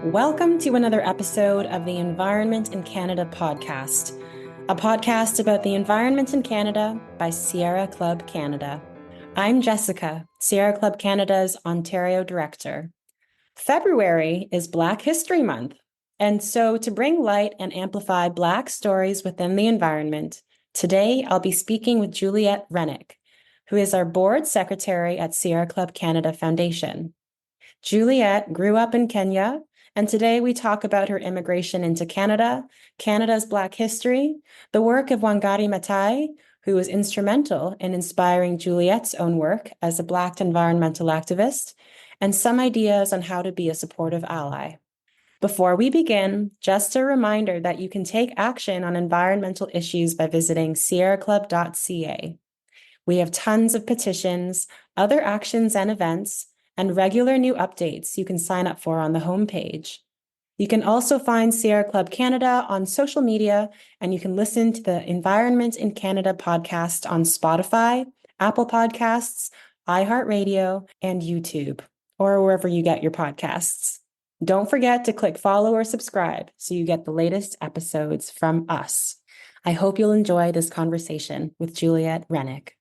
Welcome to another episode of the Environment in Canada podcast, a podcast about the environment in Canada by Sierra Club Canada. I'm Jessica, Sierra Club Canada's Ontario Director. February is Black History Month, and so to bring light and amplify Black stories within the environment, today I'll be speaking with Juliet Rennick, who is our board secretary at Sierra Club Canada Foundation. Juliet grew up in Kenya, and today we talk about her immigration into Canada, Canada's Black history, the work of Wangari Maathai, who was instrumental in inspiring Juliet's own work as a Black environmental activist, and some ideas on how to be a supportive ally. Before we begin, just a reminder that you can take action on environmental issues by visiting sierraclub.ca. We have tons of petitions, other actions and events, and regular new updates you can sign up for on the homepage. You can also find Sierra Club Canada on social media, and you can listen to the Environment in Canada podcast on Spotify, Apple Podcasts, iHeartRadio, and YouTube, or wherever you get your podcasts. Don't forget to click follow or subscribe so you get the latest episodes from us. I hope you'll enjoy this conversation with Juliet Rennick.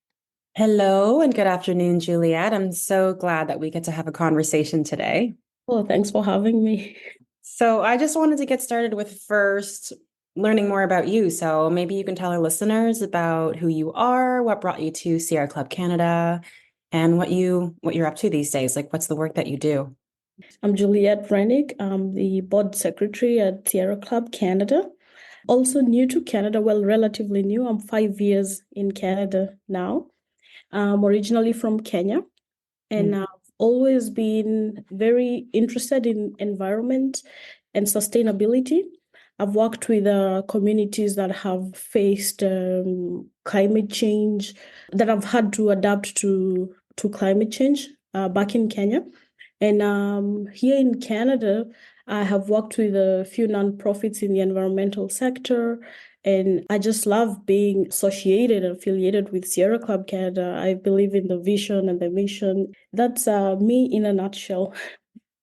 Hello and good afternoon, Juliet. I'm so glad that we get to have a conversation today. Well, thanks for having me. So I just wanted to get started with first learning more about you. So maybe you can tell our listeners about who you are, what brought you to Sierra Club Canada, and what you're up to these days. Like, what's the work that you do? I'm Juliet Rennick. I'm the board secretary at Sierra Club Canada. Also new to Canada, well, relatively new. I'm 5 years in Canada now. I'm originally from Kenya, and I've always been very interested in environment and sustainability. I've worked with communities that have faced climate change, that have had to adapt to climate change back in Kenya. And here in Canada, I have worked with a few nonprofits in the environmental sector, and I just love being associated and affiliated with Sierra Club Canada. I believe in the vision and the mission. That's me in a nutshell.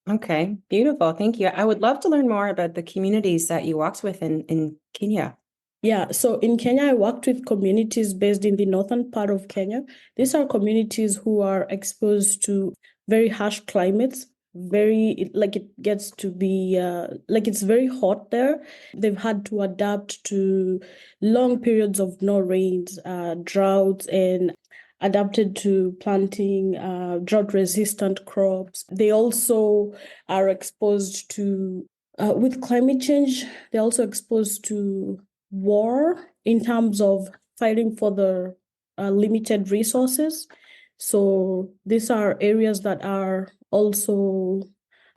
Okay, beautiful. Thank you. I would love to learn more about the communities that you worked with in Kenya. Yeah, so in Kenya, I worked with communities based in the northern part of Kenya. These are communities who are exposed to very harsh climates, it gets to be it's very hot there. They've had to adapt to long periods of no rains, droughts, and adapted to planting drought-resistant crops. They also are exposed to, with climate change, they're also exposed to war in terms of fighting for the limited resources. So these are areas that are also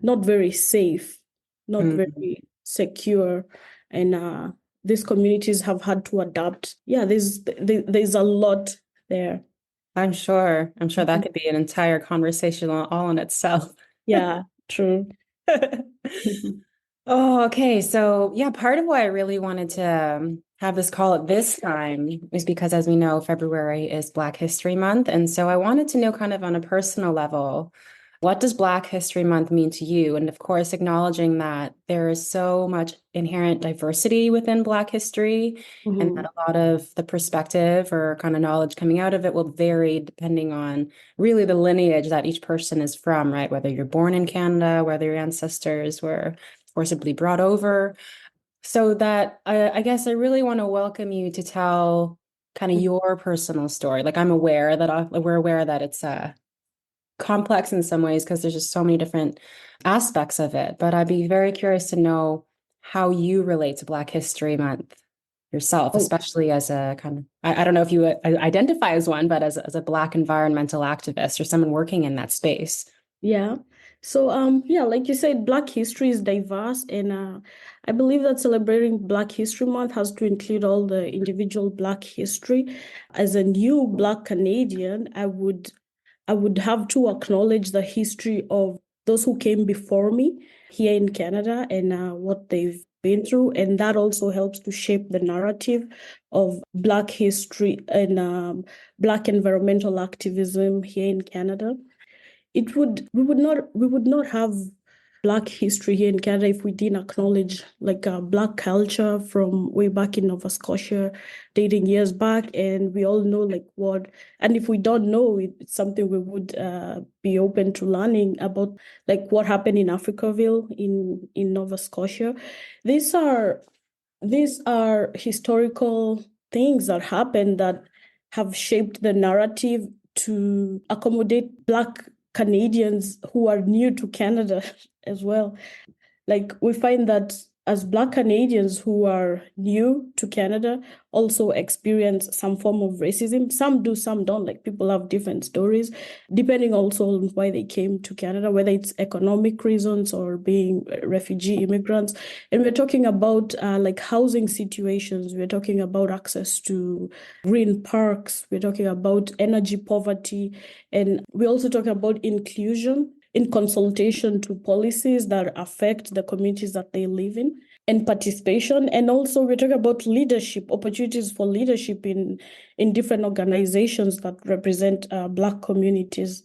not very safe, not very secure, and these communities have had to adapt. Yeah, there's a lot there. I'm sure that could be an entire conversation all in itself. Yeah, true. Oh, okay. So yeah, part of why I really wanted to have this call at this time is because, as we know, February is Black History Month. And so I wanted to know kind of on a personal level, what does Black History Month mean to you? And of course, acknowledging that there is so much inherent diversity within Black history, and that a lot of the perspective or kind of knowledge coming out of it will vary depending on really the lineage that each person is from, right? Whether you're born in Canada, whether your ancestors were forcibly brought over. So that I guess I really want to welcome you to tell kind of your personal story. Like, I'm aware that we're aware that it's complex in some ways because there's just so many different aspects of it. But I'd be very curious to know how you relate to Black History Month yourself, especially as a kind of, I don't know if you identify as one, but as a Black environmental activist or someone working in that space. Yeah. So, yeah, like you said, Black history is diverse, and I believe that celebrating Black History Month has to include all the individual Black history. As a new Black Canadian, I would have to acknowledge the history of those who came before me here in Canada and what they've been through, and that also helps to shape the narrative of Black history and Black environmental activism here in Canada. We would not have Black history here in Canada if we didn't acknowledge like Black culture from way back in Nova Scotia, dating years back, and we all know like what. And if we don't know, it's something we would be open to learning about, like what happened in Africville in Nova Scotia. These are historical things that happened that have shaped the narrative to accommodate Black Canadians who are new to Canada as well. Like we find that as Black Canadians who are new to Canada also experience some form of racism. Some do, some don't. Like people have different stories, depending also on why they came to Canada, whether it's economic reasons or being refugee immigrants. And we're talking about like housing situations. We're talking about access to green parks. We're talking about energy poverty. And we're also talking about inclusion in consultation to policies that affect the communities that they live in, and participation. And also we're talking about leadership, opportunities for leadership in different organizations that represent Black communities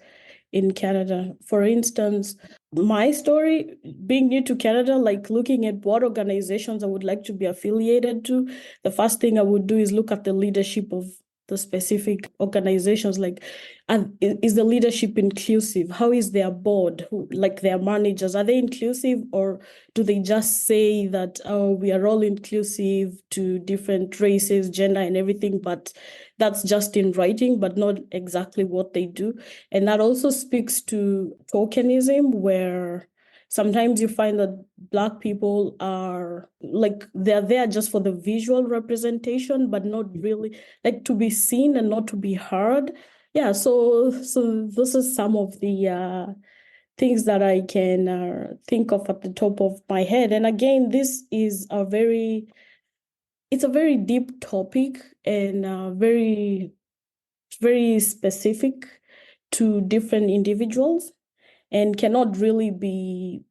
in Canada. For instance, my story, being new to Canada, like looking at what organizations I would like to be affiliated to, the first thing I would do is look at the leadership of the specific organizations. Like, and is the leadership inclusive? How is their board, like their managers, are they inclusive, or do they just say that, oh, we are all inclusive to different races, gender and everything, but that's just in writing, but not exactly what they do? And that also speaks to tokenism, where sometimes you find that Black people are like, they're there just for the visual representation, but not really like to be seen and not to be heard. Yeah, so this is some of the things that I can think of at the top of my head. And again, this is it's a very deep topic, and very specific to different individuals, and cannot really be,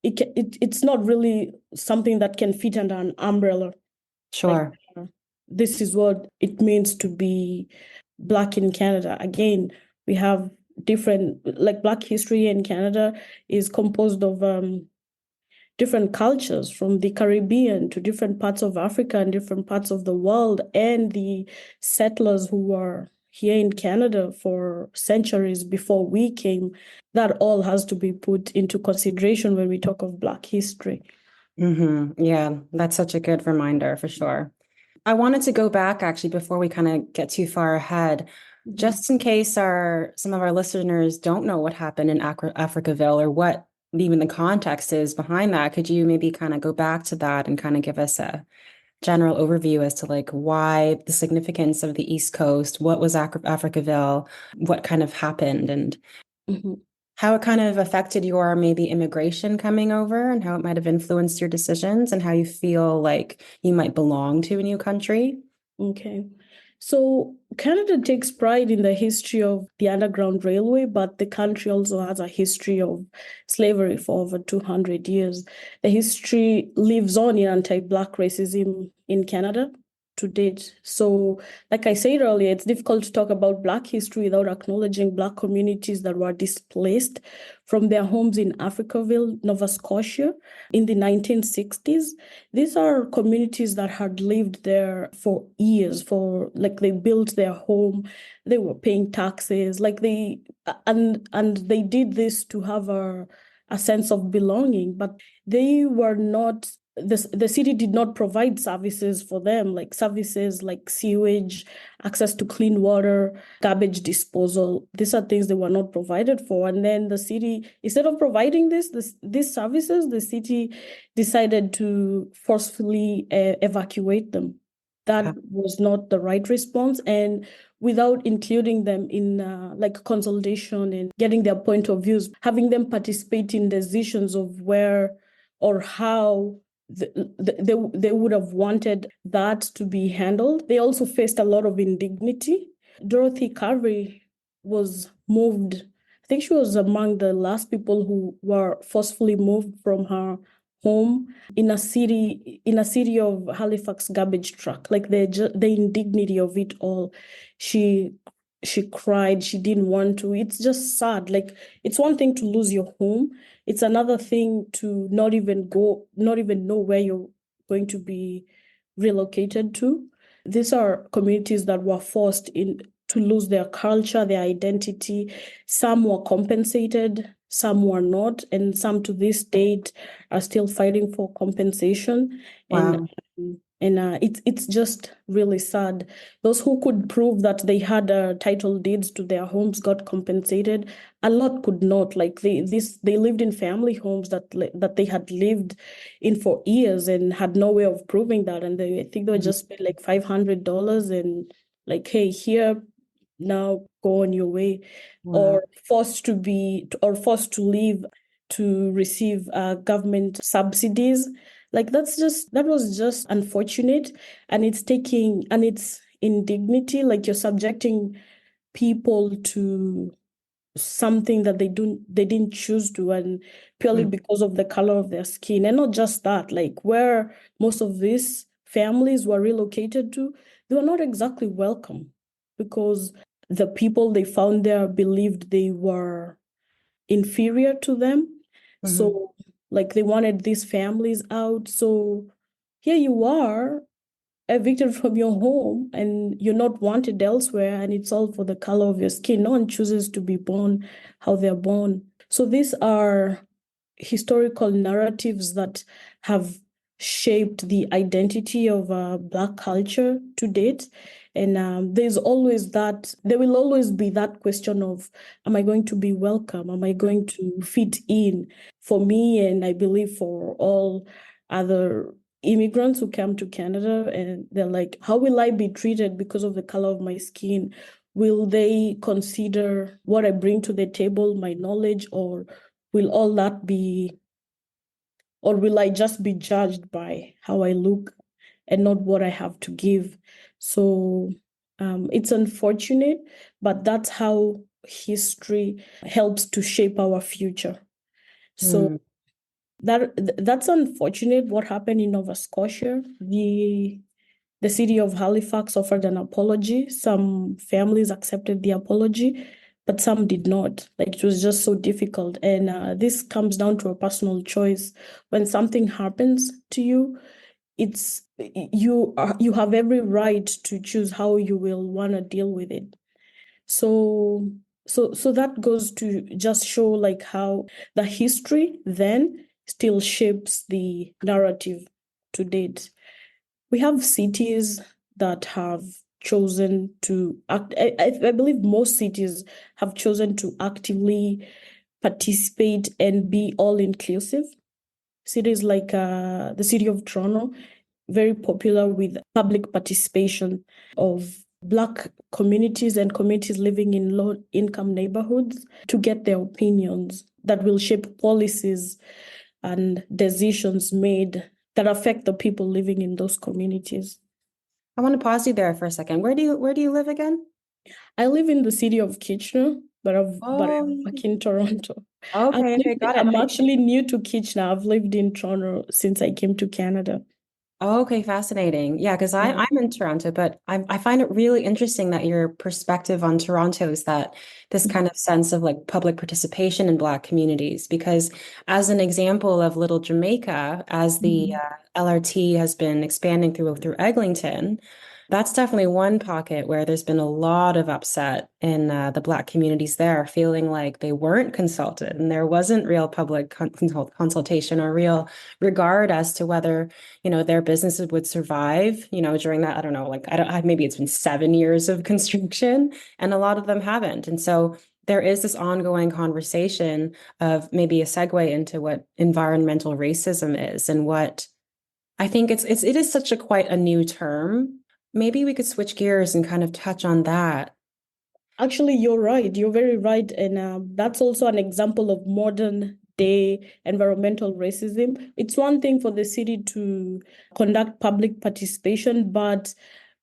it's not really something that can fit under an umbrella. Sure. Like, this is what it means to be Black in Canada. Again, we have different, like Black history in Canada is composed of different cultures from the Caribbean to different parts of Africa and different parts of the world, and the settlers who were here in Canada for centuries before we came. That all has to be put into consideration when we talk of Black history. Yeah, that's such a good reminder for sure. I wanted to go back actually before we kind of get too far ahead, just in case some of our listeners don't know what happened in Africville, or what even the context is behind that. Could you maybe kind of go back to that and kind of give us a general overview as to like why the significance of the East Coast, what was Africville, what kind of happened, and how it kind of affected your maybe immigration coming over, and how it might have influenced your decisions, and how you feel like you might belong to a new country? Okay. So Canada takes pride in the history of the Underground Railway, but the country also has a history of slavery for over 200 years. The history lives on in anti-Black racism in Canada to date. So, like I said earlier, it's difficult to talk about Black history without acknowledging Black communities that were displaced from their homes in Africville, Nova Scotia, in the 1960s. These are communities that had lived there for years, for like they built their home, they were paying taxes, like and they did this to have a sense of belonging, but they were not, the city did not provide services for them, like services like sewage, access to clean water, garbage disposal. These are things they were not provided for. And then the city, instead of providing these services, the city decided to forcefully evacuate them. That was not the right response. And without including them in like consultation and getting their point of views, having them participate in decisions of where or how they would have wanted that to be handled. They also faced a lot of indignity. Dorothy Carvey was moved. I think she was among the last people who were forcefully moved from her home in a city of Halifax garbage truck. Like the indignity of it all. She she cried, she didn't want to. It's just sad. Like, it's one thing to lose your home. It's another thing to not even know where you're going to be relocated to. These are communities that were forced in to lose their culture, their identity. Some were compensated, some were not, and some to this date are still fighting for compensation. And Wow. it's just really sad. Those who could prove that they had title deeds to their homes got compensated. A lot could not. Like they lived in family homes that they had lived in for years and had no way of proving that. And I think they were Mhm. just paid like $500 and like, hey, here, now go on your way, Wow. or forced to leave to receive government subsidies. Like that was just unfortunate, and it's indignity. Like, you're subjecting people to something that they didn't choose to, and purely Mm. because of the color of their skin. And not just that, like, where most of these families were relocated to, they were not exactly welcome, because the people they found there believed they were inferior to them. Mhm. So, like, they wanted these families out. So here you are, evicted from your home, and you're not wanted elsewhere, and it's all for the color of your skin. No one chooses to be born how they're born. So these are historical narratives that have shaped the identity of Black culture to date. And there will always be that question of, am I going to be welcome? Am I going to fit in? For me, and I believe for all other immigrants who come to Canada, and they're like, how will I be treated because of the color of my skin? Will they consider what I bring to the table, my knowledge, or will all that be, or will I just be judged by how I look and not what I have to give? So it's unfortunate, but that's how history helps to shape our future. So Mm. that's unfortunate what happened in Nova Scotia. The city of Halifax offered an apology. Some families accepted the apology, but some did not. Like, it was just so difficult. And this comes down to a personal choice. When something happens to you, you have every right to choose how you will want to deal with it. So so that goes to just show, like, how the history then still shapes the narrative to date. We have cities that have chosen to act. I believe most cities have chosen to actively participate and be all inclusive. Cities like the city of Toronto, very popular with public participation of Black communities and communities living in low income neighborhoods to get their opinions that will shape policies and decisions made that affect the people living in those communities. I want to pause you there for a second. Where do you live again? I live in the city of Kitchener, but I Oh, work in Toronto. okay, okay, got it. I'm actually new to Kitchener. I've lived in Toronto since I came to Canada. Okay, fascinating. Yeah, because Yeah. I'm in Toronto, but I find it really interesting that your perspective on Toronto is that this kind of sense of like public participation in Black communities. Because as an example of Little Jamaica, as the Mhm. LRT has been expanding through Eglinton, that's definitely one pocket where there's been a lot of upset in the Black communities there, feeling like they weren't consulted and there wasn't real public consultation or real regard as to whether their businesses would survive, during that, I don't know, like, maybe it's been 7 years of construction, and a lot of them haven't. And so there is this ongoing conversation of maybe a segue into what environmental racism is and what I think it is such a quite a new term. Maybe we could switch gears and kind of touch on that. Actually, you're right. You're very right. And that's also an example of modern day environmental racism. It's one thing for the city to conduct public participation, but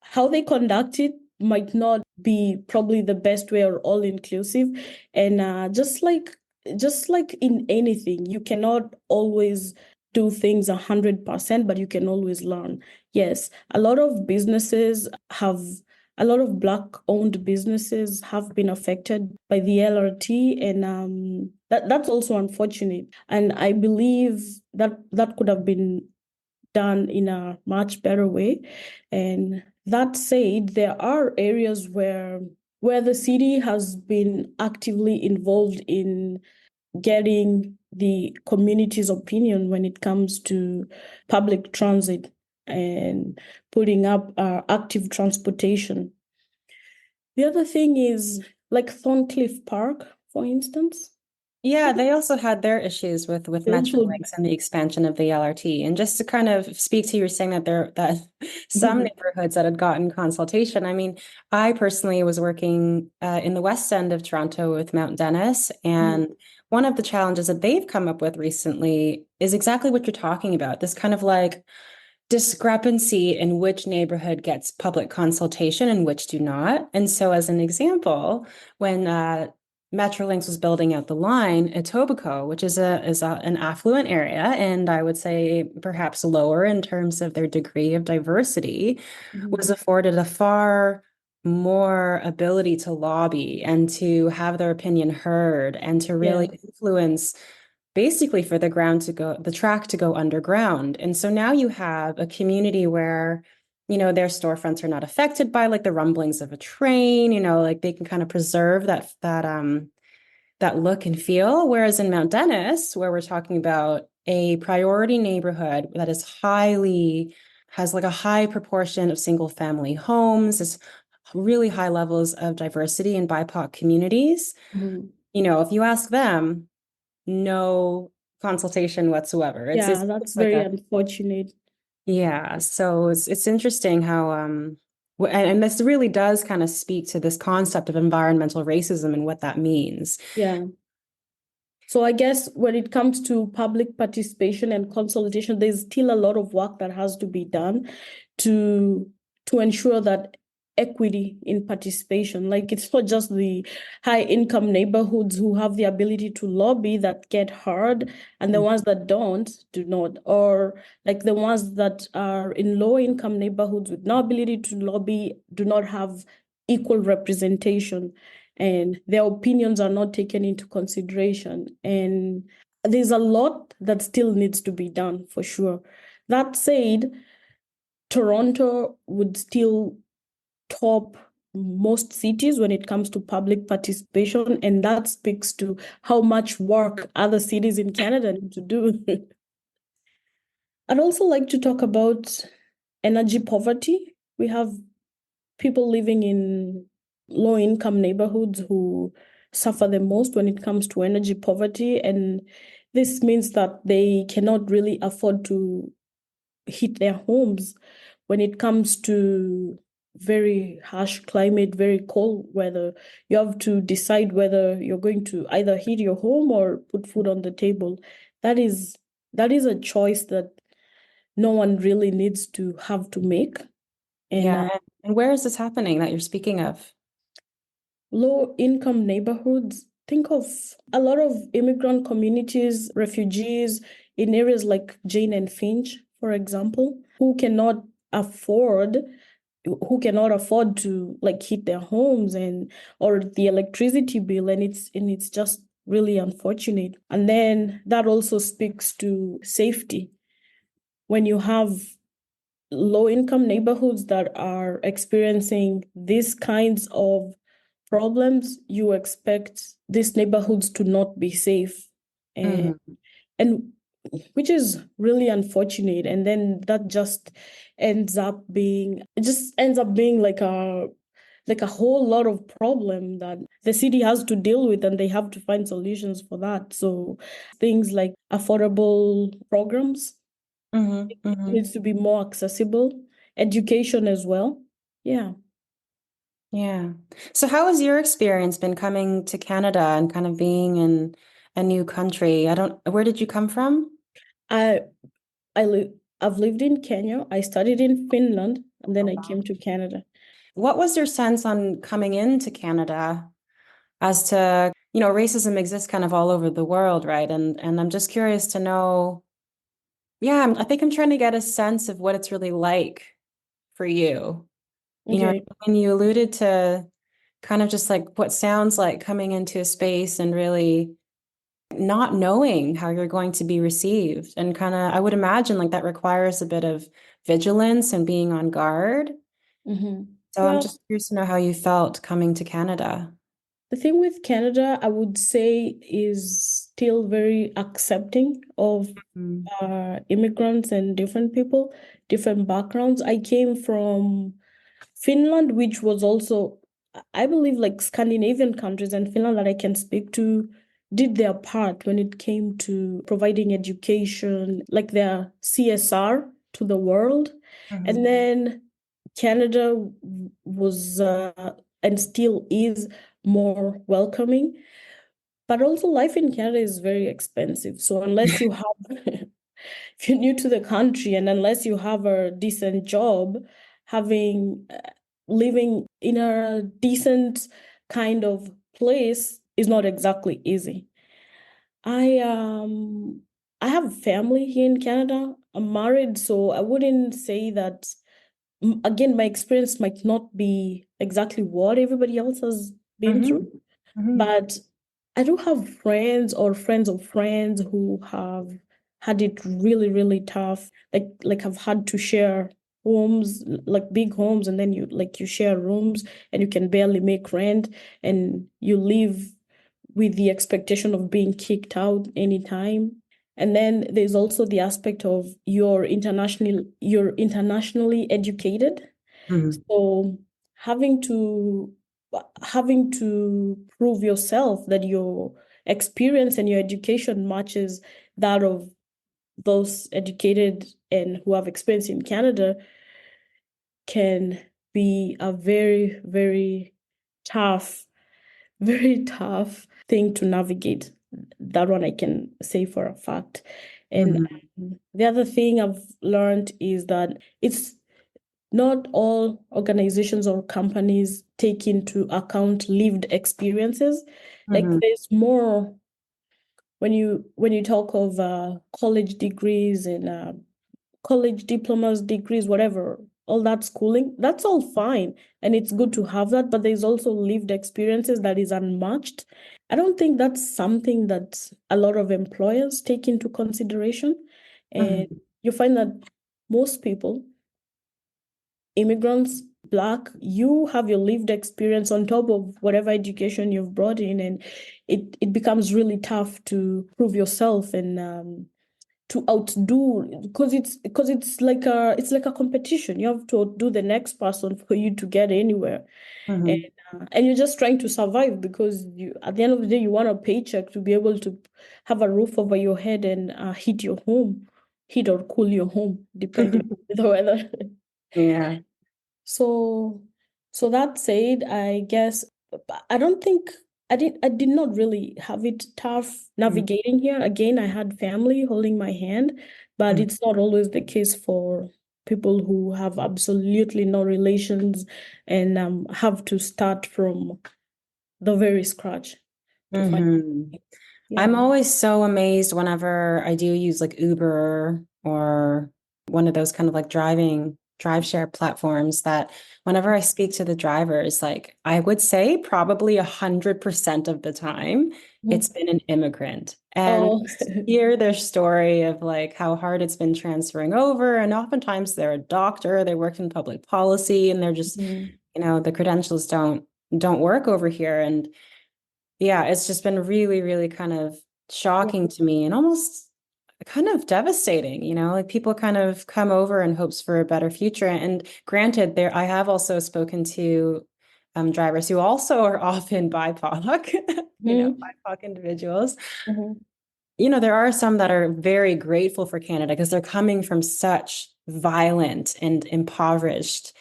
how they conduct it might not be probably the best way or all inclusive. And just like in anything, you cannot always do things 100%, but you can always learn. Yes, a lot of businesses have a lot of Black-owned businesses have been affected by the LRT, and that's also unfortunate. And I believe that that could have been done in a much better way. And that said, there are areas where the city has been actively involved in getting the community's opinion when it comes to public transit and putting up active transportation. The other thing is like Thorncliffe Park, for instance. Yeah, they also had their issues with They also, Metrolinx and the expansion of the LRT. And just to kind of speak to you saying that there that some Mhm, neighborhoods that had gotten consultation. I mean, I personally was working in the west end of Toronto with Mount Dennis, mhm, and one of the challenges that they've come up with recently is exactly what you're talking about. This kind of like discrepancy in which neighborhood gets public consultation and which do not. And so, as an example, when Metrolinx was building out the line, Etobicoke, which is an affluent area, and I would say perhaps lower in terms of their degree of diversity, was mhm. afforded a far more ability to lobby and to have their opinion heard and to really Yeah. influence basically for the track to go underground. And so now you have a community where, their storefronts are not affected by like the rumblings of a train, like they can kind of preserve that look and feel. Whereas in Mount Dennis, where we're talking about a priority neighborhood that has like a high proportion of single family homes, is really high levels of diversity in BIPOC communities. Mhm. If you ask them, no consultation whatsoever. Yeah, that's It's like very a unfortunate. yeah. So it's interesting how and this really does kind of speak to this concept of environmental racism and what that means. Yeah. So I guess when it comes to public participation and consultation, there's still a lot of work that has to be done to to ensure that equity in participation. Like it's not just the high income neighborhoods who have the ability to lobby that get heard, and the ones that don't do not, or like the ones that are in low income neighborhoods with no ability to lobby do not have equal representation, and their opinions are not taken into consideration. And there's a lot that still needs to be done for sure. That said, Toronto would still top most cities when it comes to public participation, and that speaks to how much work other cities in Canada need to do. I'd also like to talk about energy poverty. We have people living in low income neighborhoods who suffer the most when it comes to energy poverty. And this means that they cannot really afford to heat their homes when it comes to very harsh climate, very cold weather. You have to decide whether you're going to either heat your home or put food on the table. That is that is a choice that no one really needs to have to make. And Yeah. And where is this happening that you're speaking of? low income neighborhoods, think of a lot of immigrant communities, refugees in areas like Jane and Finch, for example, afford who cannot afford to like heat their homes and or the electricity bill, and it's just really unfortunate. And then that also speaks to safety. When you have low income neighborhoods that are experiencing these kinds of problems, you expect these neighborhoods to not be safe. And, Mhm. and which is really unfortunate. And then that just ends up being like a whole lot of problem that the city has to deal with, and they have to find solutions for that. So things like affordable programs Mhm. Mhm. needs to be more accessible, education as well. Yeah. Yeah. So how has your experience been coming to Canada and kind of being in a new country? Where did you come from? I I live I've lived in Kenya. I studied in Finland, and then Oh, I wow. came to Canada. What was your sense on coming into Canada as to, racism exists kind of all over the world, right? And I'm just curious to know, yeah, I think I'm trying to get a sense of what it's really like for you. You know, Okay. when you alluded to kind of just like what sounds like coming into a space and really not knowing how you're going to be received. And kind of, I would imagine like that requires a bit of vigilance and being on guard. Mm-hmm. So I'm Well, just curious to know how you felt coming to Canada. the thing with Canada, I would say, is still very accepting of Mm. immigrants and different people, different backgrounds. I came from Finland, which was also, I believe, like Scandinavian countries and Finland that I can speak to, did their part when it came to providing education, like their CSR to the world. And Mhm. then Canada was and still is more welcoming. But also, life in Canada is very expensive. So unless you have, if you're new to the country and unless you have a decent job, having living in a decent kind of place is not exactly easy. I um I have family here in Canada. I'm married, so I wouldn't say that again, my experience might not be exactly what everybody else has been through. Mhm. Mhm. But I do have friends or friends of friends who have had it really, really tough. Like have had to share homes, like big homes, and then you share rooms and you can barely make rent and you live with the expectation of being kicked out anytime. And then there's also the aspect of you're internationally educated. Mhm. So having to having to prove yourself that your experience and your education matches that of those educated and who have experience in Canada can be a very, very tough, very tough thing to navigate. That one I can say for a fact. And Mhm. the other thing I've learned is that it's not all organizations or companies take into account lived experiences. Like Mhm. there's more when you talk of college degrees and college diplomas, degrees, whatever, all that schooling, that's all fine. And it's good to have that, but there's also lived experiences that is unmatched. I don't think that's something that a lot of employers take into consideration. And Mhm. you find that most people, immigrants, Black, you have your lived experience on top of whatever education you've brought in, and it becomes really tough to prove yourself and to outdo because it's like a competition. You have to outdo the next person for you to get anywhere, and Mhm. and you're just trying to survive because you at the end of the day you want a paycheck to be able to have a roof over your head and heat or cool your home depending on the weather. Yeah. So, so that said, I guess I don't think I did not really have it tough Mhm. navigating here. Again, I had family holding my hand, but Mhm. it's not always the case for people who have absolutely no relations and have to start from the very scratch to find. Mhm. Yeah. I'm always so amazed whenever I do use like Uber or one of those kind of like drive share platforms that whenever I speak to the drivers, like I would say probably 100% of the time it's Mhm. been an immigrant. And Oh. hear their story of like how hard it's been transferring over. And oftentimes they're a doctor, they work in public policy, and they're just, Mhm. the credentials don't work over here. And yeah, it's just been really, really kind of Yeah. shocking to me and almost kind of devastating, like people kind of come over in hopes for a better future. And granted, I have also spoken to drivers who also are often BIPOC, Mhm. BIPOC individuals. Mhm. There are some that are very grateful for Canada because they're coming from such violent and impoverished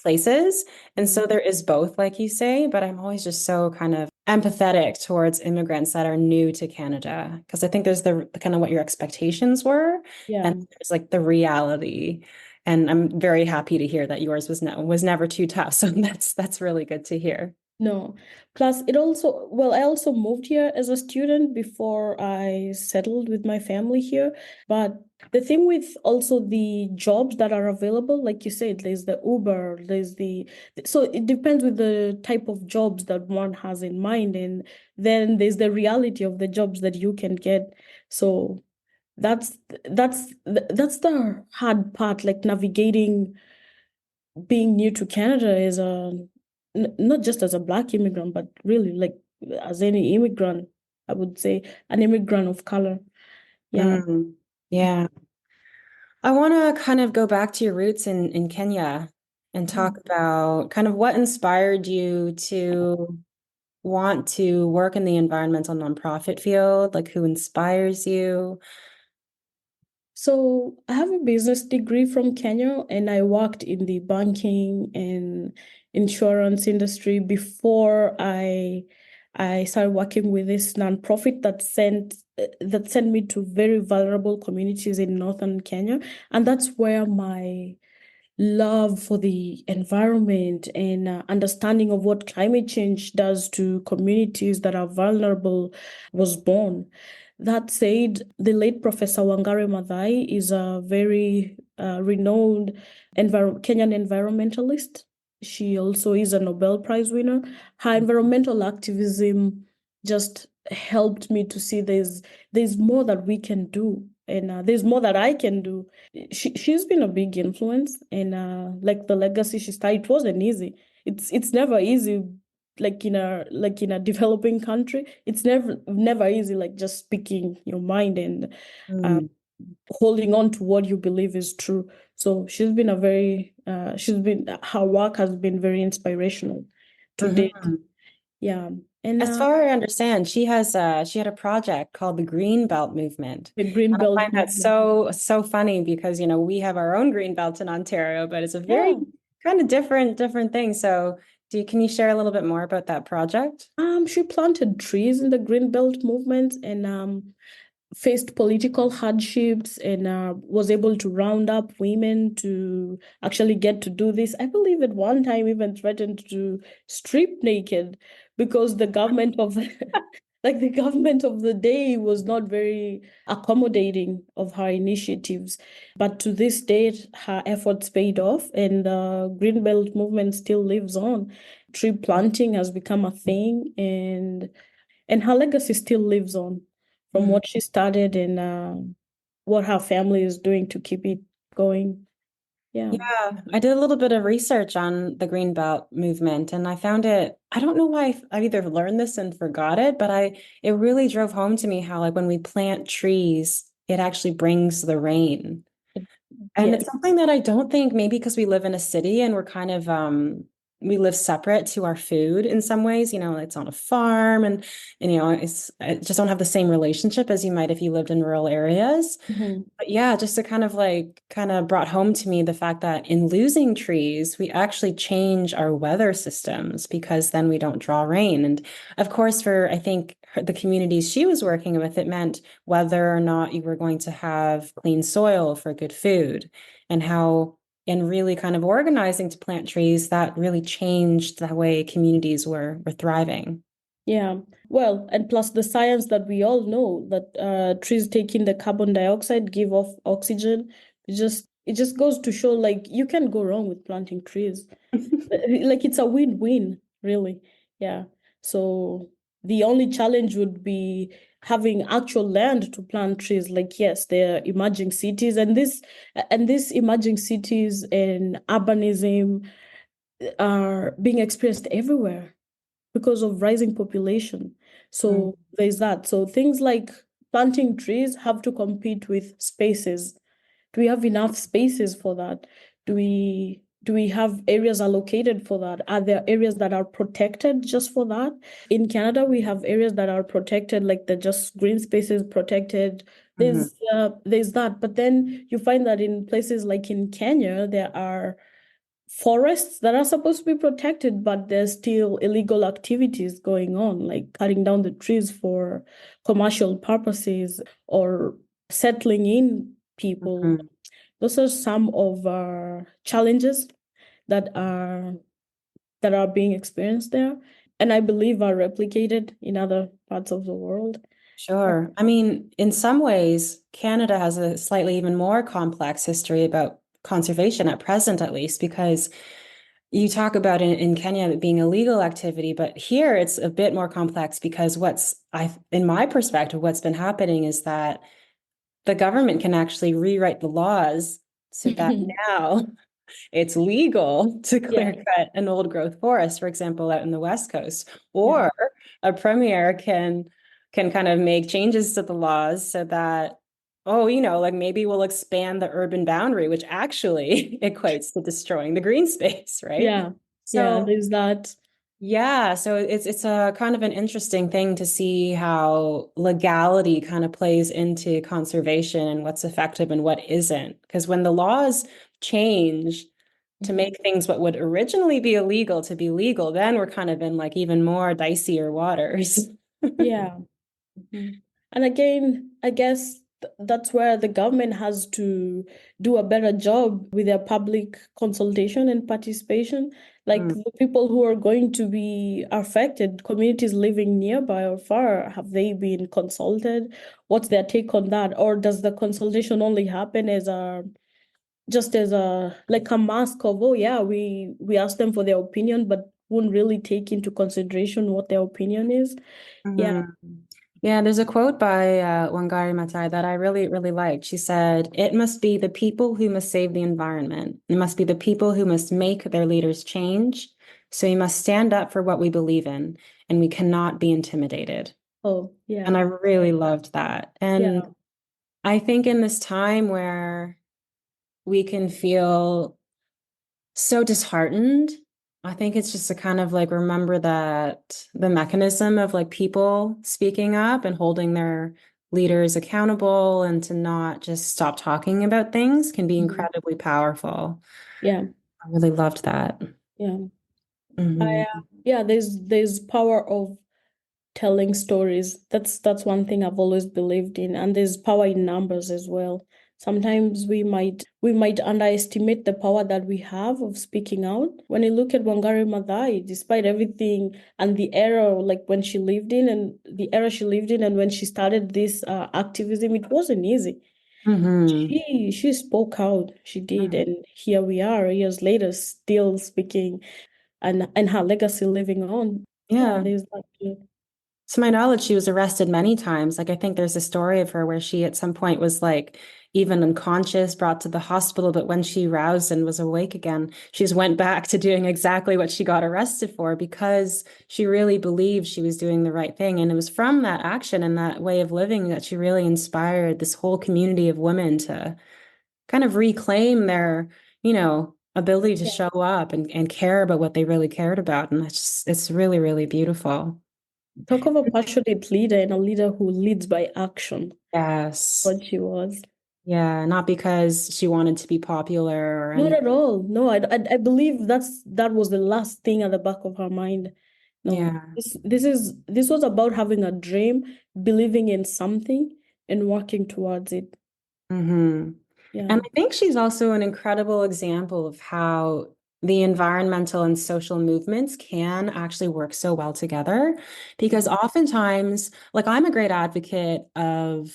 places. And Mhm. so there is both, like you say, but I'm always just so kind of empathetic towards immigrants that are new to Canada because I think there's the kind of what your expectations were, Yeah. and there's like the reality. And I'm very happy to hear that yours was never too tough. So that's really good to hear. No. Plus, it also, well, I also moved here as a student before I settled with my family here. But the thing with also the jobs that are available, like you said, there's the Uber, so it depends with the type of jobs that one has in mind. And then there's the reality of the jobs that you can get. So that's that's the hard part, like navigating being new to Canada is not just as a Black immigrant, but really like as any immigrant, I would say an immigrant of color. Yeah. Mm, yeah. I want to kind of go back to your roots in Kenya and talk about kind of what inspired you to want to work in the environmental nonprofit field, like who inspires you? So I have a business degree from Kenya, and I worked in the banking and insurance industry before I started working with this nonprofit that sent me to very vulnerable communities in northern Kenya, and that's where my love for the environment and understanding of what climate change does to communities that are vulnerable was born. That said, the late Professor Wangari Maathai is a very renowned Kenyan environmentalist. She also is a Nobel Prize winner. Her environmental activism just helped me to see there's more that we can do, and there's more that I can do. She's been a big influence, and like the legacy she started, it wasn't easy. It's never easy, like in a developing country. It's never easy, like just speaking your mind and uh, Mm, holding on to what you believe is true. So she's been her work has been very inspirational to date. mhm. Yeah, and As far as I understand, she had a project called the Green Belt Movement. the Green And I Belt find that movement. so funny because, we have our own green belt in Ontario, but it's a very Yeah. kind of different thing. So can you share a little bit more about that project? She planted trees in the Green Belt movement, and faced political hardships, and was able to round up women to actually get to do this. I believe at one time even threatened to strip naked because the government of like the government of the day was not very accommodating of her initiatives. But to this date, her efforts paid off, and the Greenbelt movement still lives on. Tree planting has become a thing, and her legacy still lives on from Mhm. what she started, and what her family is doing to keep it going. Yeah. Yeah, I did a little bit of research on the Green Belt movement and I found I don't know why I've either learned this and forgot it, but it really drove home to me how like when we plant trees, it actually brings the rain. And Yes. it's something that I don't think maybe because we live in a city and we're kind of we live separate to our food in some ways, it's on a farm and I just don't have the same relationship as you might if you lived in rural areas. Mhm. But yeah, just to kind of brought home to me the fact that in losing trees, we actually change our weather systems because then we don't draw rain. And of course, for I think the communities she was working with, it meant whether or not you were going to have clean soil for good food and how in really kind of organizing to plant trees, that really changed the way communities were thriving. Yeah. Well, and plus the science that we all know that trees take in the carbon dioxide, give off oxygen. It just goes to show like you can go wrong with planting trees. Like it's a win-win, really. Yeah. So the only challenge would be having actual land to plant trees. Like, yes, there are emerging cities, and these emerging cities and urbanism are being experienced everywhere because of rising population. Mm, So there's that. So things like planting trees have to compete with spaces. Do we have enough spaces for that? Do we have areas allocated for that? Are there areas that are protected just for that? In Canada, we have areas that are protected, like the just green spaces protected. mhm, There's that, but then you find that in places like in Kenya, there are forests that are supposed to be protected, but there's still illegal activities going on, like cutting down the trees for commercial purposes or settling in people. mhm. Those are some of our challenges that are that are being experienced there. and I believe are replicated in other parts of the world. Sure. I mean, in some ways, Canada has a slightly even more complex history about conservation at present, at least, because you talk about in Kenya it being a legal activity, but here it's a bit more complex because in my perspective, what's been happening is that the government can actually rewrite the laws so that now it's legal to clear Yeah, cut an old growth forest, for example, out in the West Coast, yeah, or a premier can kind of make changes to the laws so that, oh, like maybe we'll expand the urban boundary, which actually equates to destroying the green space, right? yeah, yeah. So There's that. yeah, so it's a kind of an interesting thing to see how legality kind of plays into conservation and what's effective and what isn't. Because when the laws change to Mhm. make things what would originally be illegal to be legal, then we're kind of in like even more dicier waters. Yeah. Mhm. And again, I guess that's where the government has to do a better job with their public consultation and participation. Like Mm. the people who are going to be affected, communities living nearby or far, have they been consulted? What's their take on that? Or does the consultation only happen as a just as a like a mask of, oh yeah, we ask them for their opinion, but won't really take into consideration what their opinion is? Yeah. Mhm. Yeah, there's a quote by Wangari Maathai that I really, really liked. She said, "It must be the people who must save the environment. It must be the people who must make their leaders change. So we must stand up for what we believe in, and we cannot be intimidated." Oh, And yeah. I really loved that. And Yeah. I think in this time where we can feel so disheartened. I think it's just to kind of like remember that the mechanism of like people speaking up and holding their leaders accountable and to not just stop talking about things can be Mhm. incredibly powerful. Yeah. I really loved that. Yeah. Hmm. Yeah, there's power of telling stories. That's one thing I've always believed in. And there's power in numbers as well. Sometimes we might underestimate the power that we have of speaking out. When you look at Wangari Maathai, despite everything and the era like when she lived in and the era she lived in and when she started this activism, it wasn't easy. Hmm. She spoke out, she did, and here we are years later still speaking and her legacy living on. Yeah, Yeah. there's that too. To my knowledge, she was arrested many times. Like, I think there's a story of her where she at some point was like even unconscious, brought to the hospital, but when she roused and was awake again, she's went back to doing exactly what she got arrested for because she really believed she was doing the right thing. And it was from that action and that way of living that she really inspired this whole community of women to kind of reclaim their, ability to Yeah. show up and care about what they really cared about. And it's really, really beautiful. Talk of a passionate leader and a leader who leads by action, Yes. what she was. Yeah, not because she wanted to be popular or Not at anything. all. No, I believe that was the last thing at the back of her mind. No, Yeah. this was about having a dream, believing in something, and working towards it. Hmm. Yeah. And I think she's also an incredible example of how the environmental and social movements can actually work so well together. Because oftentimes, like I'm a great advocate of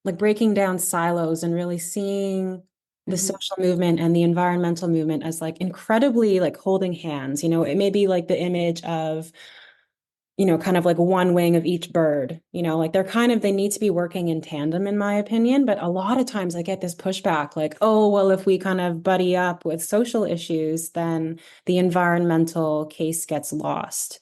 like breaking down silos and really seeing the Mhm. social movement and the environmental movement as like incredibly like holding hands. It may be like the image of kind of like one wing of each bird, like they need to be working in tandem, in my opinion. But a lot of times I get this pushback like, oh, well, if we kind of buddy up with social issues, then the environmental case gets lost.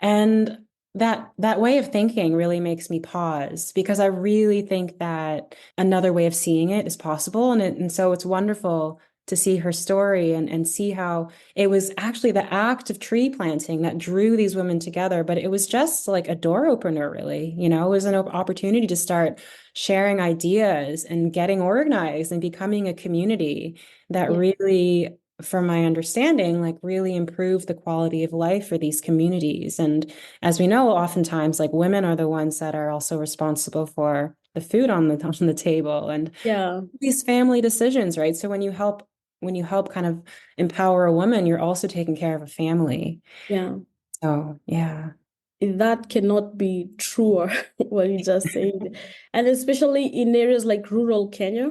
And that way of thinking really makes me pause because I really think that another way of seeing it is possible. And so it's wonderful to see her story and see how it was actually the act of tree planting that drew these women together. But it was just like a door opener, really. It was an opportunity to start sharing ideas and getting organized and becoming a community that Yeah. really, from my understanding, like really improve the quality of life for these communities. And as we know, oftentimes like women are the ones that are also responsible for the food on the table and Yeah. these family decisions, right? So when you help kind of empower a woman, you're also taking care of a family. Yeah. Oh, yeah. That cannot be truer what you just said. And especially in areas like rural Kenya,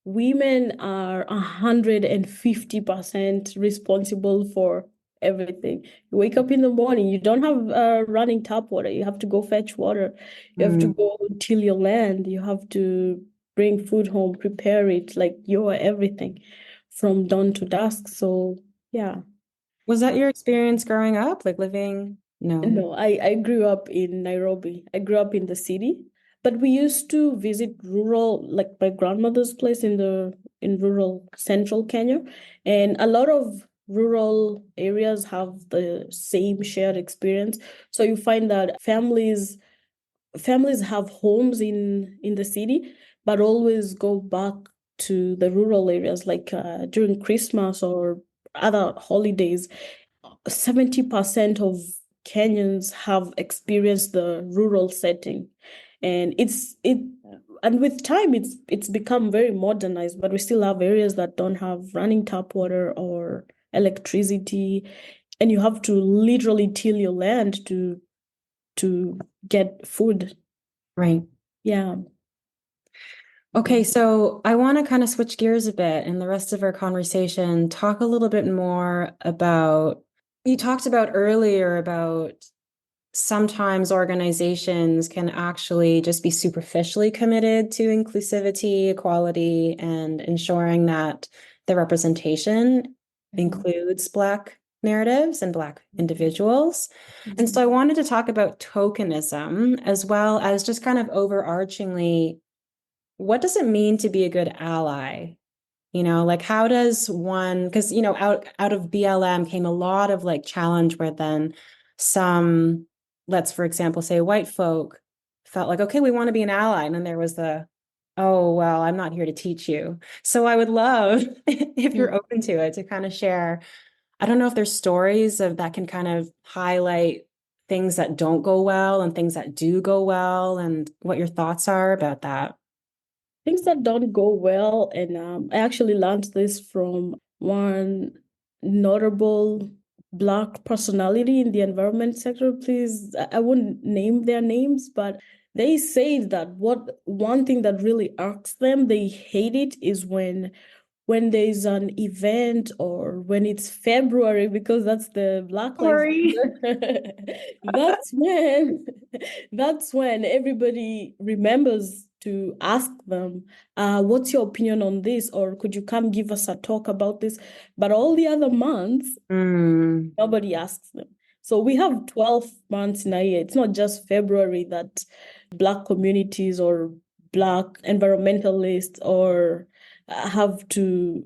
women are 150% responsible for everything. You wake up in the morning, you don't have running tap water. You have to go fetch water. You have to Mm. go till your land. You have to bring food home, prepare it, like you're everything from dawn to dusk. So yeah. Was that your experience growing up, like living? No. No, I grew up in Nairobi. I grew up in the city, but we used to visit rural, like my grandmother's place in rural central Kenya, and a lot of rural areas have the same shared experience. So you find that families have homes in the city, but always go back to the rural areas, like during Christmas or other holidays. 70% of Kenyans have experienced the rural setting. And and with time it's become very modernized, but we still have areas that don't have running tap water or electricity. And you have to literally till your land to get food. Right. Yeah. Okay, so I want to kind of switch gears a bit in the rest of our conversation, talk a little bit more about, you talked about earlier about sometimes organizations can actually just be superficially committed to inclusivity, equality, and ensuring that the representation Mhm. includes Black narratives and Black individuals. And Mhm. so I wanted to talk about tokenism as well as just kind of overarchingly, what does it mean to be a good ally? Like how does one, because out of BLM came a lot of like challenge where then some, let's for example say white folk felt like, okay, we want to be an ally. And then there was the, oh, well, I'm not here to teach you. So I would love if you're Mhm. open to it to kind of share. I don't know if there's stories of that can kind of highlight things that don't go well and things that do go well and what your thoughts are about that. Things that don't go well, and I actually learned this from one notable Black personality in the environment sector. Please, I won't name their names, but they say that what one thing that really irks them, they hate it, is when there's an event or when it's February, because that's the Black Lives Sorry. Matter. That's when that's when everybody remembers to ask them, what's your opinion on this? Or could you come give us a talk about this? But all the other months, Mm, nobody asks them. So we have 12 months in a year. It's not just February that Black communities or Black environmentalists or have to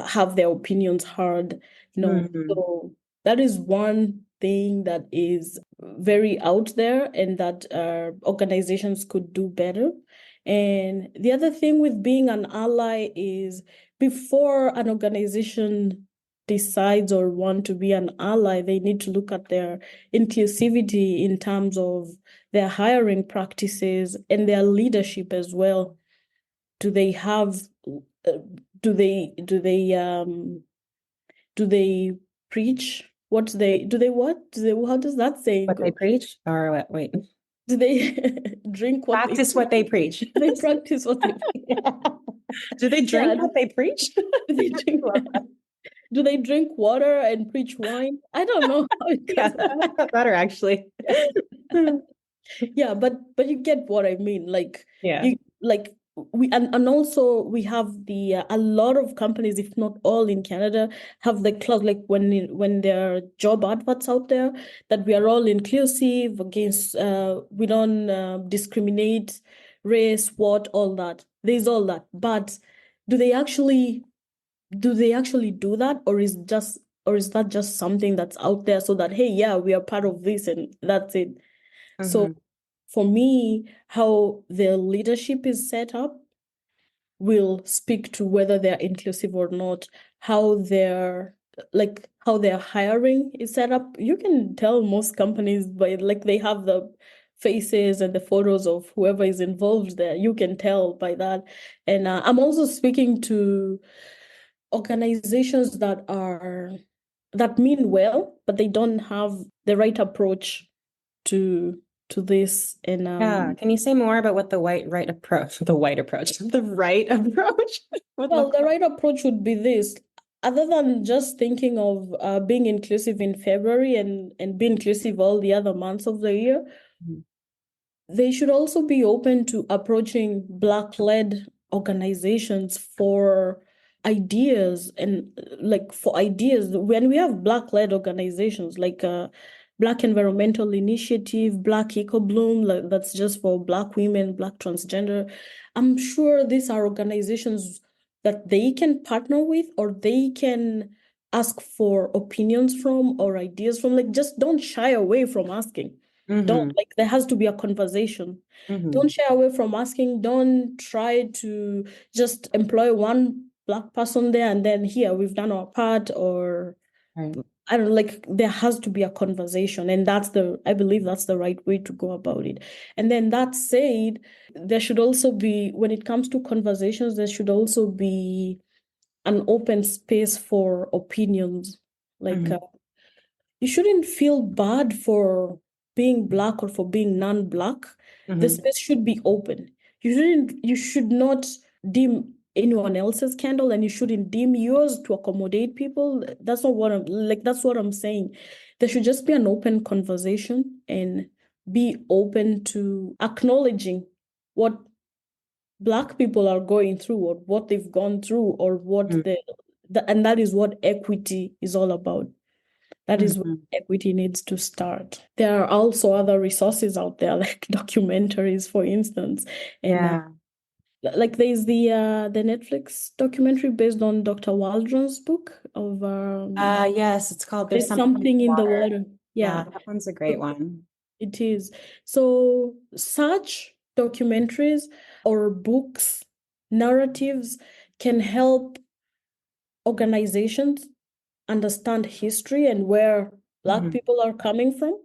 have their opinions heard. mm, So that is one thing that is very out there and that organizations could do better. And the other thing with being an ally is before an organization decides or want to be an ally, they need to look at their inclusivity in terms of their hiring practices and their leadership as well. Do they have do they preach what they do they what do they how does that saying what they go? preach or what? Wait, Do they drink what they practice what they preach. do they practice what they Do they yeah, drink what they preach? do they drink Love that. do they drink water and preach wine? I don't know how it Yeah, goes. I like that better actually. Yeah, but you get what I mean. Like Yeah. you like we and also we have the a lot of companies, if not all in Canada, have the clause like when there are job adverts out there that we are all inclusive against we don't discriminate race, what, all that. There's all that. But do they actually do that, or is that just something that's out there so that hey, yeah, we are part of this and that's it? So Hmm. for me, how their leadership is set up will speak to whether they're inclusive or not. How their hiring is set up. You can tell most companies by like they have the faces and the photos of whoever is involved there. You can tell by that. And I'm also speaking to organizations that are that mean well, but they don't have the right approach to this. And Yeah. Can you say more about what the right approach, the white approach, the right approach would well, look the like? right approach would be this. Other than just thinking of being inclusive in February and be inclusive all the other months of the year, Mhm. they should also be open to approaching Black-led organizations for ideas and like for ideas. When we have Black-led organizations like Black Environmental Initiative, Black Eco Bloom, like that's just for Black women, Black transgender. I'm sure these are organizations that they can partner with or they can ask for opinions from or ideas from. Like, just don't shy away from asking. Don't, Mm-hmm. like, there has to be a conversation. Mm-hmm. Don't shy away from asking. Don't try to just employ one Black person there and then here we've done our part, or Right. I don't know, like there has to be a conversation, and I believe that's the right way to go about it. And then that said, there should also be, when it comes to conversations, there should also be an open space for opinions. Like, Mm-hmm. you shouldn't feel bad for being Black or for being non-Black. The Mm-hmm. space should be open. You should not dim anyone else's candle, and you shouldn't dim yours to accommodate people. That's not what I'm like, that's what I'm saying. There should just be an open conversation and be open to acknowledging what Black people are going through or what they've gone through or what and that is what equity is all about. That is where Mm-hmm. equity needs to start. There are also other resources out there, like documentaries, for instance. And Yeah. like there's the Netflix documentary based on Dr. Waldron's book of Yes, it's called There's There's Something in the Something in the Water. Water. Yeah, Yeah, that one's a great so one. it is. So such documentaries or books, narratives can help organizations understand history and where Black Mm-hmm. people are coming from,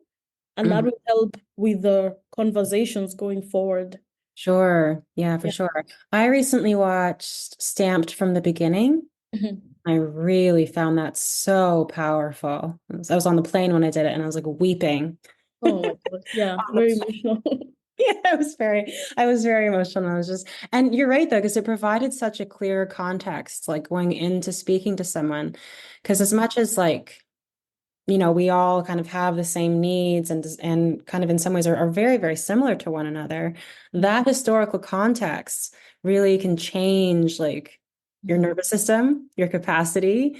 and that Mm-hmm. will help with the conversations going forward. Sure. Yeah, for Yeah. sure. I recently watched Stamped from the Beginning. Mhm. I really found that so powerful. I was on the plane when I did it and I was like weeping. Oh my God. Yeah, On the very plane. emotional. Yeah, I was very emotional. I was just, and you're right though, because it provided such a clear context, like going into speaking to someone. Because as much as like, we all kind of have the same needs and kind of in some ways are very, very similar to one another. That historical context really can change like your Mhm. nervous system, your capacity,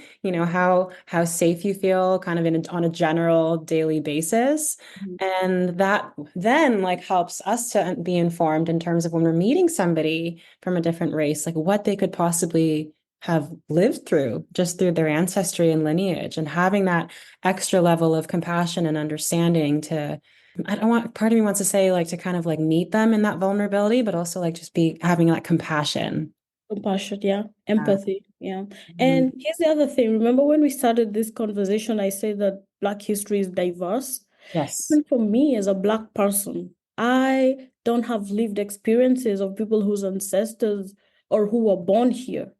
how safe you feel kind of on a general daily basis. Mhm. And that then like helps us to be informed in terms of when we're meeting somebody from a different race, like what they could possibly have lived through just through their ancestry and lineage, and having that extra level of compassion and understanding to, I don't want, part of me wants to say like to kind of like meet them in that vulnerability, but also like just be having that compassion. Compassion, yeah. Yeah. Empathy, yeah. Mhm. And here's the other thing. Remember when we started this conversation, I said that Black history is diverse. Yes. Even for me as a Black person, I don't have lived experiences of people whose ancestors or who were born here.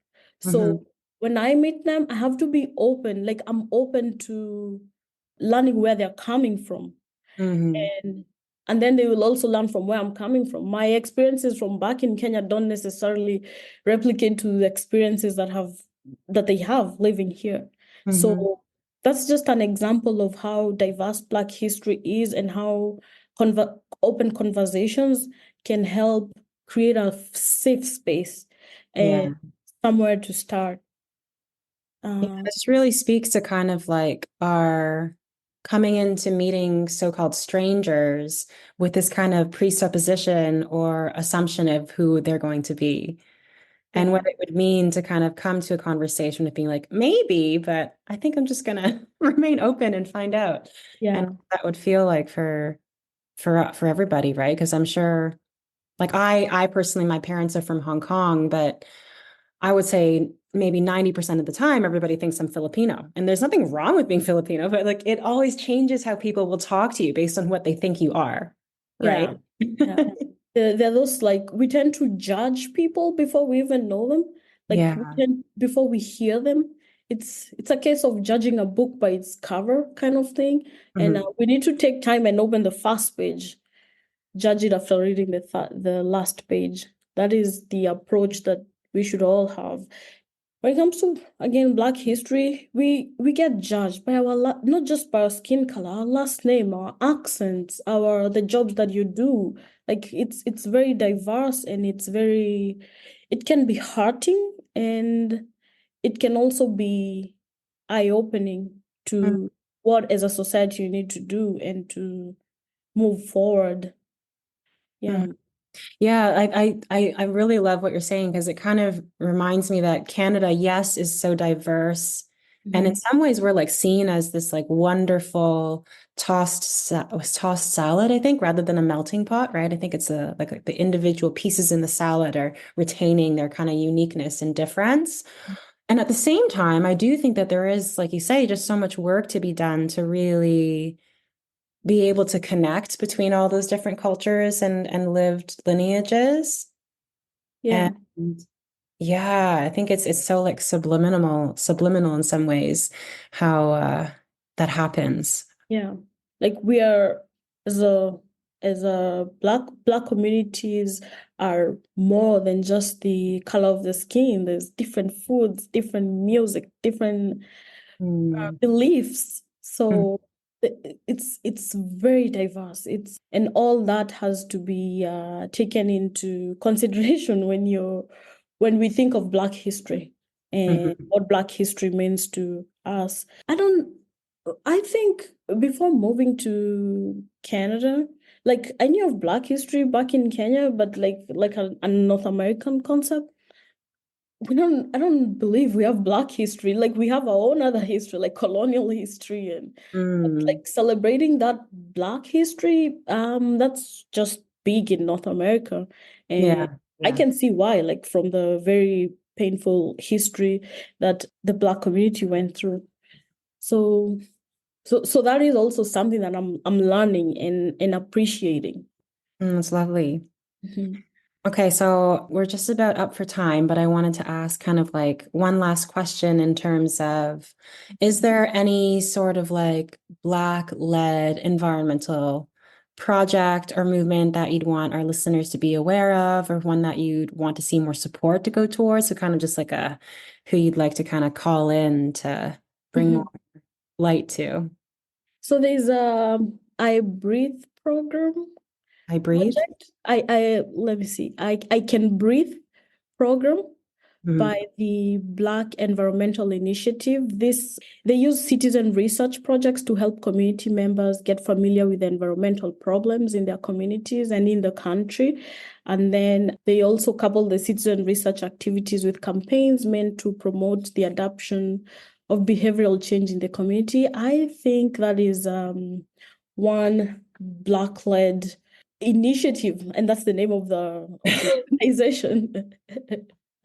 Hmm. So when I meet them, I have to be open. Like, I'm open to learning where they're coming from. Hmm. and and then they will also learn from where I'm coming from. My experiences from back in Kenya don't necessarily replicate to the experiences that they have living here. Hmm. So that's just an example of how diverse Black history is and how open conversations can help create a safe space and Yeah. somewhere to start. Yeah, Uh, this really speaks to kind of like our coming into meeting so-called strangers with this kind of presupposition or assumption of who they're going to be. And yeah, what it would mean to kind of come to a conversation with being like, maybe, but I think I'm just gonna remain open and find out. And yeah, what that would feel like for everybody, right? Because I'm sure, like I personally, my parents are from Hong Kong, but I would say maybe 90% of the time everybody thinks I'm Filipino. And there's nothing wrong with being Filipino, but like it always changes how people will talk to you based on what they think you are, right? yeah, yeah. There are those, like, we tend to judge people before we even know them. Like, Yeah. before we hear them. it's a case of judging a book by its cover kind of thing. And Mhm. we need to take time and open the first page, judge it after reading the last page. That is the approach that we should all have. When it comes to, again, Black history, we get judged by not just by our skin color, our last name, our accents, our the jobs that you do. Like it's very diverse, and it can be hurting, and it can also be eye-opening Mhm. to what as a society you need to do and to move forward. Mhm. Yeah. Yeah, I really love what you're saying because it kind of reminds me that Canada, yes, is so diverse. And in Mhm. some ways, we're like seen as this like wonderful tossed salad, I think, rather than a melting pot, right? I think it's like the individual pieces in the salad are retaining their kind of uniqueness and difference. And at the same time, I do think that there is, like you say, just so much work to be done to really be able to connect between all those different cultures and lived lineages. Yeah. And yeah, I think it's so like subliminal in some ways how that happens. Yeah. Like we are as a black communities are more than just the color of the skin. There's different foods, different music, different Mm. beliefs. Mm. So it's very diverse. It's and all that has to be taken into consideration when we think of Black history and Mhm. what Black history means to us. I think before moving to Canada, like I knew of Black history back in Kenya, but like a North American concept. I don't believe we have Black history. Like we have our own other history, like colonial history, and Mm. like celebrating that Black history, that's just big in North America. And Yeah, I yeah. can see why, like from the very painful history that the Black community went through. So so that is also something that I'm learning and appreciating. It's lovely. Mhm. Okay, so we're just about up for time, but I wanted to ask kind of like one last question in terms of, is there any sort of like Black-led environmental project or movement that you'd want our listeners to be aware of, or one that you'd want to see more support to go towards? So kind of just like a who you'd like to kind of call in to bring more Mhm. light to. So there's a I Breathe program I breathe. project. I let me see. I Can Breathe program by Mhm. the Black Environmental Initiative. This They use citizen research projects to help community members get familiar with environmental problems in their communities and in the country. And then they also couple the citizen research activities with campaigns meant to promote the adoption of behavioral change in the community. I think that is one Black-led initiative, and that's the name of the organization.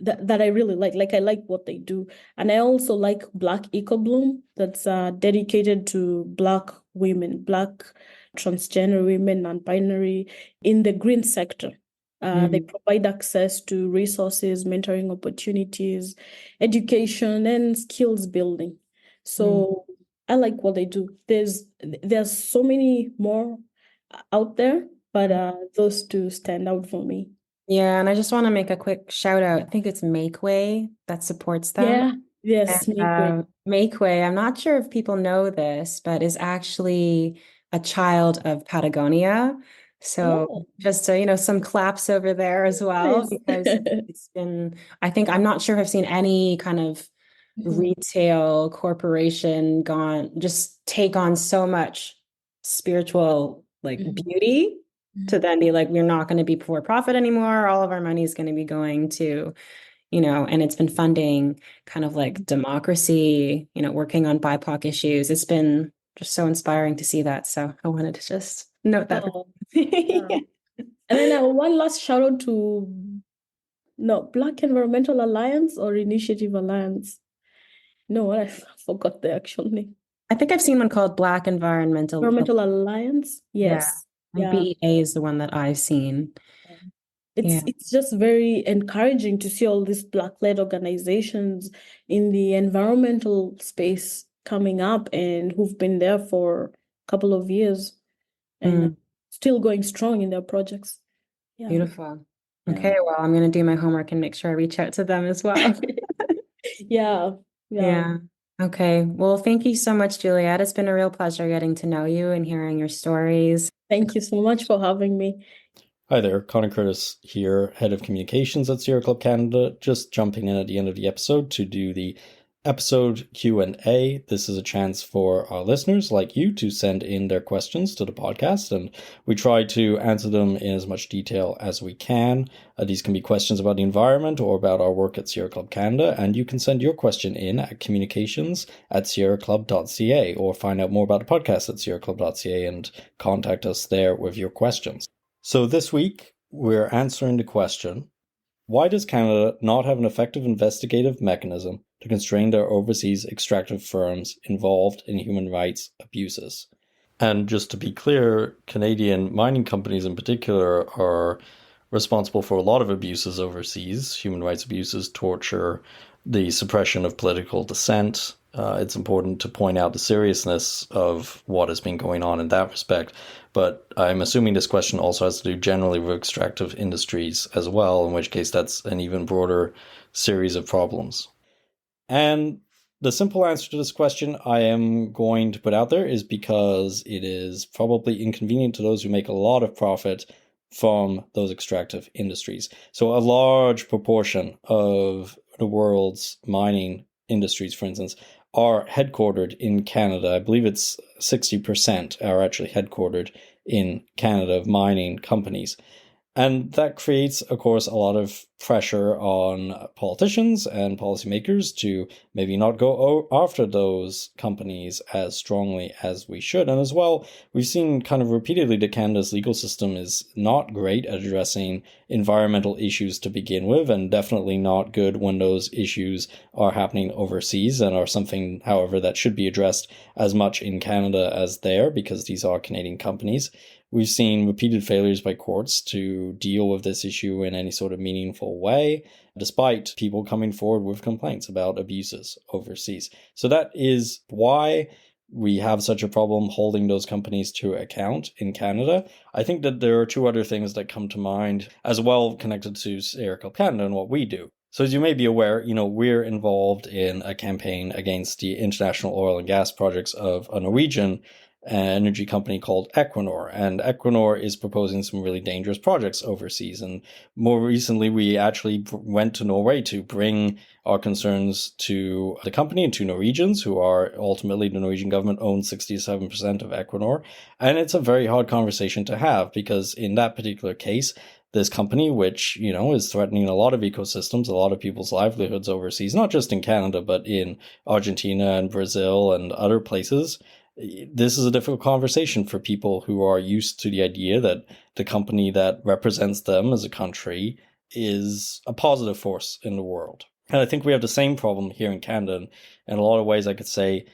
That I really like. Like I like what they do. And I also like Black Eco Bloom that's dedicated to Black women, Black transgender women, non-binary in the green sector. They Mm. provide access to resources, mentoring opportunities, education, and skills building. Mm. So I like what they do. There's so many more out there, but those two stand out for me. Yeah, and I just want to make a quick shout out. I think it's Makeway that supports them. Yeah, And yes, make way. Makeway, I'm not sure if people know this, but is actually a child of Patagonia. So Oh, just some claps over there as well, nice. because it's been, I think, I'm not sure if I've seen any kind of Mhm, retail corporation gone just take on so much spiritual like mhm, beauty to mhm, then be like, we're not going to be for profit anymore. All of our money is going to be going to and it's been funding kind of like mhm. democracy, working on BIPOC issues. It's been just so inspiring to see that. So I wanted to just note that. Oh, yeah. Yeah. And then one last shout out to no Black Environmental Alliance or Initiative Alliance. No, I forgot the actual name. I think I've seen one called Black Environmental. Environmental Alliance. Yeah. Yes. I think Yeah. BEA is the one that I've seen. Yeah. It's just very encouraging to see all these Black-led organizations in the environmental space coming up and who've been there for a couple of years and Mm, still going strong in their projects. Yeah. beautiful. Yeah. Okay, well, I'm going to do my homework and make sure I reach out to them as well. Yeah. Yeah. Yeah. Okay. Well, thank you so much, Juliet. It's been a real pleasure getting to know you and hearing your stories. Thank you so much for having me. Hi there, Connor Curtis here, Head of Communications at Sierra Club Canada, just jumping in at the end of the episode to do the episode Q&A. This is a chance for our listeners like you to send in their questions to the podcast, and we try to answer them in as much detail as we can. These can be questions about the environment or about our work at Sierra Club Canada, and you can send your question in at communications@sierraclub.ca or find out more about the podcast at sierraclub.ca and contact us there with your questions. So this week, we're answering the question, why does Canada not have an effective investigative mechanism to constrain their overseas extractive firms involved in human rights abuses? And just to be clear, Canadian mining companies in particular are responsible for a lot of abuses overseas, human rights abuses, torture, the suppression of political dissent. It's important to point out the seriousness of what has been going on in that respect. But I'm assuming this question also has to do generally with extractive industries as well, in which case that's an even broader series of problems. And the simple answer to this question I am going to put out there is because it is probably inconvenient to those who make a lot of profit from those extractive industries. So a large proportion of the world's mining industries, for instance, are headquartered in Canada. I believe it's 60% are actually headquartered in Canada of mining companies. And that creates, of course, a lot of pressure on politicians and policymakers to maybe not go after those companies as strongly as we should. And as well, we've seen kind of repeatedly that Canada's legal system is not great at addressing environmental issues to begin with, and definitely not good when those issues are happening overseas and are something, however, that should be addressed as much in Canada as there, because these are Canadian companies. We've seen repeated failures by courts to deal with this issue in any sort of meaningful way, despite people coming forward with complaints about abuses overseas. So that is why we have such a problem holding those companies to account in Canada. I think that there are two other things that come to mind as well connected to Sierra Club Canada and what we do. So as you may be aware, we're involved in a campaign against the international oil and gas projects of a Norwegian energy company called Equinor, and Equinor is proposing some really dangerous projects overseas. And more recently, we actually went to Norway to bring our concerns to the company and to Norwegians, who are ultimately, the Norwegian government owns 67% of Equinor. And it's a very hard conversation to have, because in that particular case, this company, which, is threatening a lot of ecosystems, a lot of people's livelihoods overseas, not just in Canada, but in Argentina and Brazil and other places. This is a difficult conversation for people who are used to the idea that the company that represents them as a country is a positive force in the world. And I think we have the same problem here in Canada. And in a lot of ways, I could say,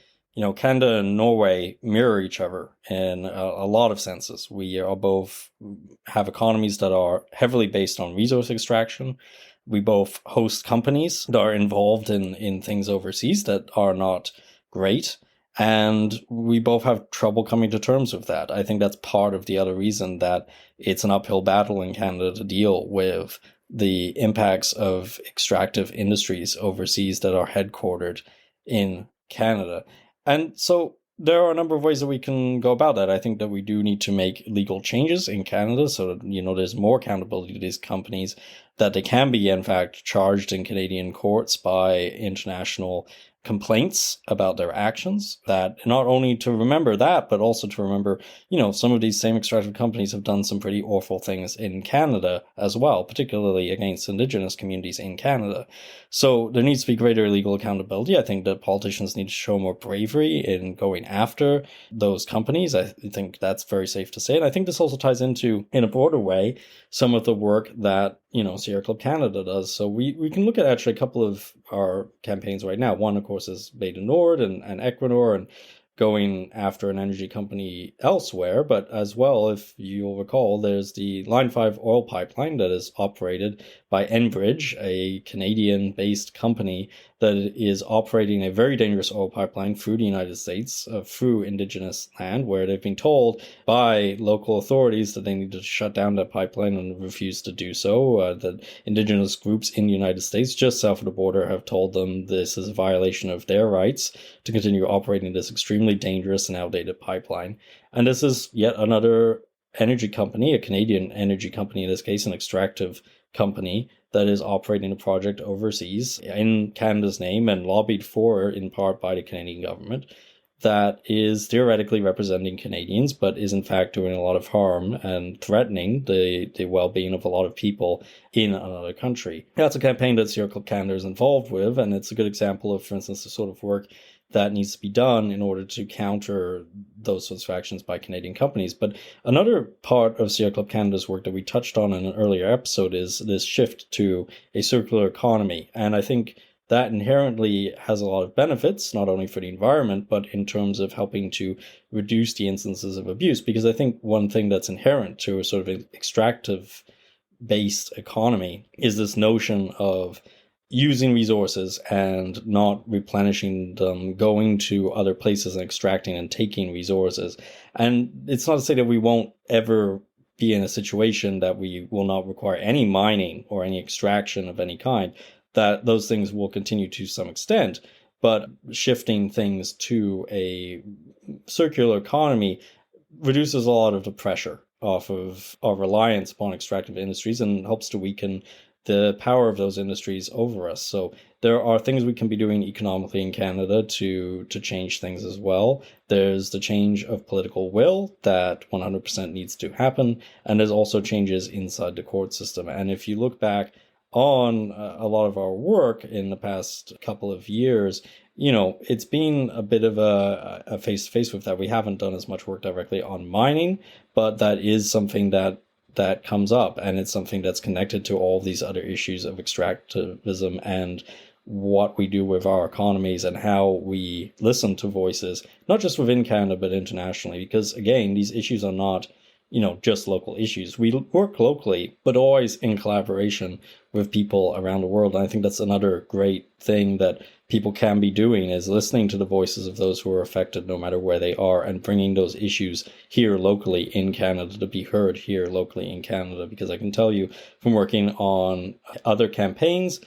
Canada and Norway mirror each other in a lot of senses. We are both have economies that are heavily based on resource extraction. We both host companies that are involved in things overseas that are not great. And we both have trouble coming to terms with that. I think that's part of the other reason that it's an uphill battle in Canada to deal with the impacts of extractive industries overseas that are headquartered in Canada. And so there are a number of ways that we can go about that. I think that we do need to make legal changes in Canada so that, there's more accountability to these companies, that they can be, in fact, charged in Canadian courts by international complaints about their actions, that not only to remember that, but also to remember, some of these same extractive companies have done some pretty awful things in Canada as well, particularly against Indigenous communities in Canada. So there needs to be greater legal accountability. I think that politicians need to show more bravery in going after those companies. I think that's very safe to say. And I think this also ties into, in a broader way, some of the work that Sierra Club Canada does. So we can look at actually a couple of our campaigns right now. One, of course, is Bay du Nord and Equinor, and going after an energy company elsewhere, but as well, if you'll recall, there's the Line 5 oil pipeline that is operated by Enbridge, a Canadian-based company that is operating a very dangerous oil pipeline through the United States, through Indigenous land, where they've been told by local authorities that they need to shut down that pipeline and refuse to do so. That Indigenous groups in the United States, just south of the border, have told them this is a violation of their rights to continue operating this extremely dangerous and outdated pipeline. And this is yet another energy company, a Canadian energy company in this case, an extractive company, that is operating a project overseas in Canada's name and lobbied for in part by the Canadian government, that is theoretically representing Canadians, but is in fact doing a lot of harm and threatening the well-being of a lot of people in another country. That's a campaign that Sierra Club Canada is involved with, and it's a good example of, for instance, the sort of work that needs to be done in order to counter those sorts of actions by Canadian companies. But another part of Sierra Club Canada's work that we touched on in an earlier episode is this shift to a circular economy. And I think that inherently has a lot of benefits, not only for the environment, but in terms of helping to reduce the instances of abuse. Because I think one thing that's inherent to a sort of extractive-based economy is this notion of using resources and not replenishing them, going to other places and extracting and taking resources. And it's not to say that we won't ever be in a situation that we will not require any mining or any extraction of any kind, that those things will continue to some extent. But shifting things to a circular economy reduces a lot of the pressure off of our reliance upon extractive industries and helps to weaken the power of those industries over us. So there are things we can be doing economically in Canada to change things as well. There's the change of political will that 100% needs to happen. And there's also changes inside the court system. And if you look back on a lot of our work in the past couple of years, it's been a bit of a face-to-face with that. We haven't done as much work directly on mining, but that is something that comes up, and it's something that's connected to all these other issues of extractivism and what we do with our economies and how we listen to voices, not just within Canada, but internationally. Because again, these issues are not, just local issues. We work locally, but always in collaboration with people around the world. And I think that's another great thing that people can be doing, is listening to the voices of those who are affected, no matter where they are, and bringing those issues here locally in Canada to be heard here locally in Canada. Because I can tell you from working on other campaigns,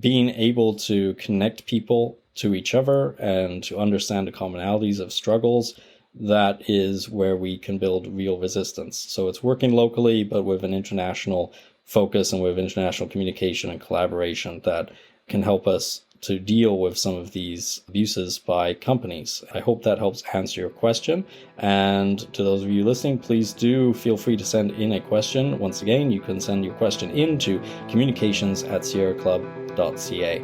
being able to connect people to each other and to understand the commonalities of struggles, that is where we can build real resistance. So it's working locally, but with an international focus and with international communication and collaboration that can help us to deal with some of these abuses by companies. I hope that helps answer your question. And to those of you listening, please do feel free to send in a question. Once again, you can send your question in to communications@sierraclub.ca.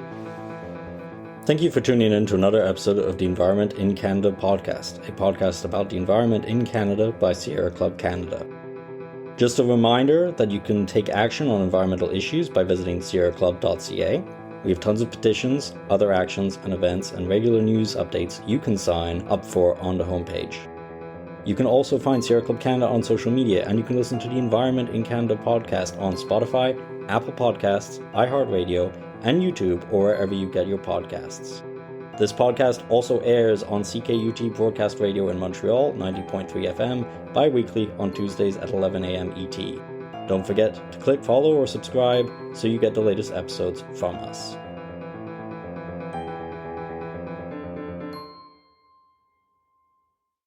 Thank you for tuning in to another episode of the Environment in Canada podcast, a podcast about the environment in Canada by Sierra Club Canada. Just a reminder that you can take action on environmental issues by visiting sierraclub.ca. We have tons of petitions, other actions and events, and regular news updates you can sign up for on the homepage. You can also find Sierra Club Canada on social media, and you can listen to the Environment in Canada podcast on Spotify, Apple Podcasts, iHeartRadio, and YouTube, or wherever you get your podcasts. This podcast also airs on CKUT Broadcast Radio in Montreal, 90.3 FM, bi-weekly on Tuesdays at 11 a.m. ET. Don't forget to click follow or subscribe so you get the latest episodes from us.